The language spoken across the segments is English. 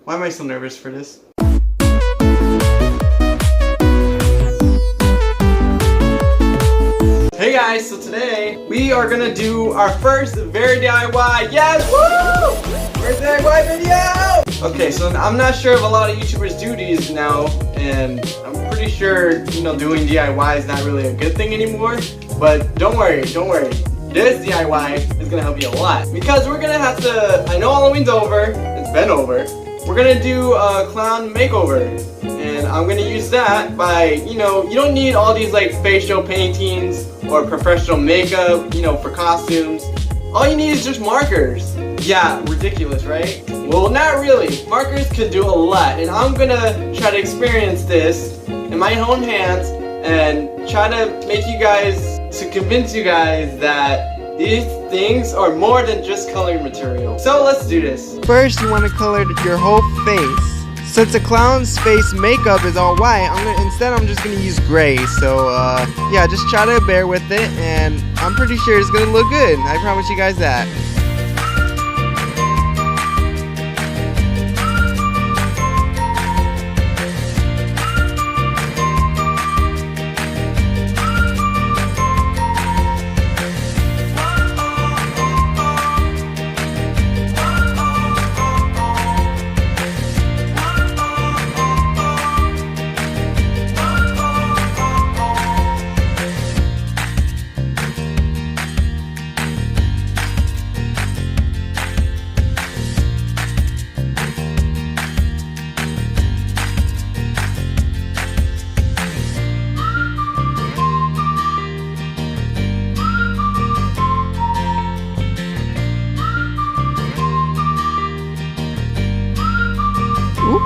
Why am I so nervous for this? Hey guys, so today we are gonna do our first very DIY. Yes, woo! First DIY video! Okay, so I'm not sure if a lot of YouTubers do these now, and I'm pretty sure, you know, doing DIY is not really a good thing anymore. But don't worry, don't worry. This DIY is gonna help you a lot because we're gonna have to. I know Halloween's over. It's been over. We're gonna do a clown makeover, and I'm gonna use that by, you know, you don't need all these like facial paintings or professional makeup, you know, for costumes. All you need is just markers. Yeah, ridiculous, right? Well, not really. Markers could do a lot, and I'm gonna try to experience this in my own hands and try to make you guys, to convince you guys that these things are more than just coloring material. So let's do this. First, you want to color your whole face. Since a clown's face makeup is all white, I'm just gonna use gray. So yeah, just try to bear with it, and I'm pretty sure it's gonna look good. I promise you guys that.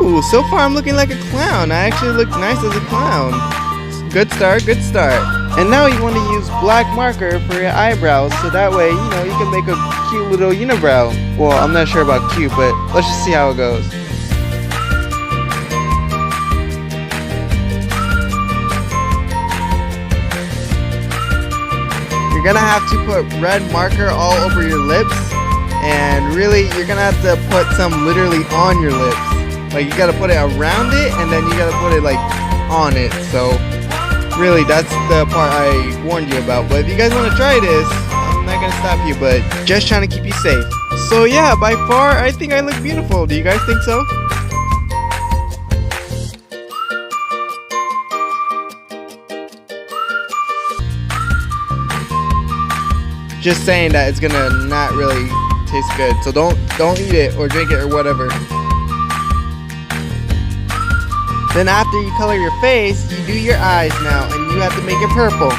Ooh, so far I'm looking like a clown. I actually look nice as a clown. Good start, good start. And now you want to use black marker for your eyebrows, so that way, you know, you can make a cute little unibrow. Well, I'm not sure about cute, but let's just see how it goes. You're gonna have to put red marker all over your lips, and really, you're gonna have to put some literally on your lips. Like, you gotta put it around it, and then you gotta put it like on it. So really, that's the part I warned you about. But if you guys want to try this, I'm not gonna stop you, but just trying to keep you safe. So yeah, by far I think I look beautiful. Do you guys think so? Just saying that it's gonna not really taste good, so don't eat it or drink it or whatever. Then after you color your face, you do your eyes now, and you have to make it purple.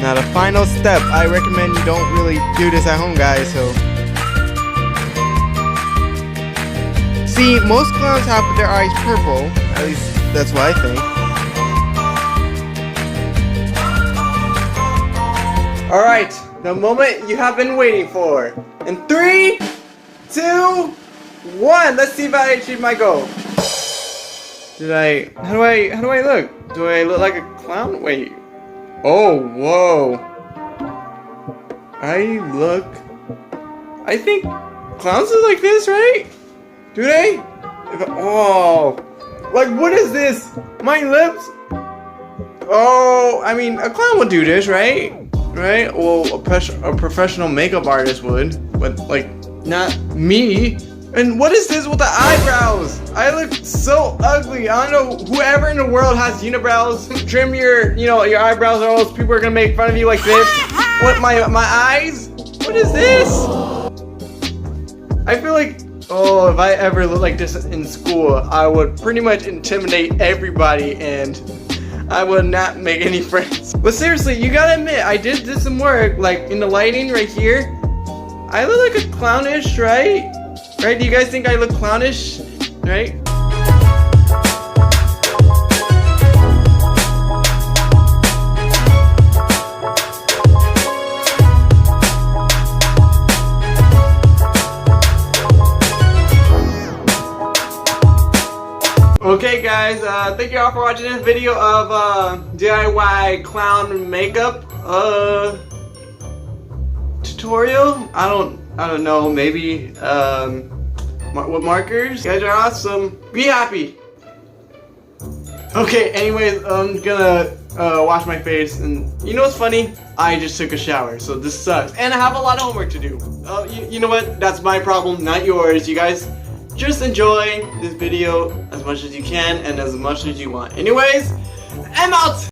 Now the final step, I recommend you don't really do this at home, guys, so. See, most clowns have their eyes purple, at least that's what I think. Alright, the moment you have been waiting for. In 3, 2, 1, let's see if I achieve my goal. How do I look? Do I look like a clown? Wait. Oh, whoa. I think clowns look like this, right? Do they? Oh, like what is this? My lips? Oh, I mean, a clown would do this, right? Right? Well, a professional makeup artist would, but like, not me. And what is this with the eyebrows? I look so ugly. I don't know, whoever in the world has unibrows, trim your eyebrows, or else people are gonna make fun of you like this. What, my eyes? What is this? I feel like, oh, if I ever look like this in school, I would pretty much intimidate everybody, and I would not make any friends. But seriously, you gotta admit, I did some work, like in the lighting right here. I look like a clownish, right? Right? Do you guys think I look clownish? Right? Okay guys, thank you all for watching this video of DIY clown makeup tutorial. I don't know, maybe With markers? You guys are awesome. Be happy. Okay, anyways, I'm gonna wash my face, and you know what's funny? I just took a shower, so this sucks. And I have a lot of homework to do. You know what? That's my problem, not yours. You guys just enjoy this video as much as you can and as much as you want. Anyways, I'm out!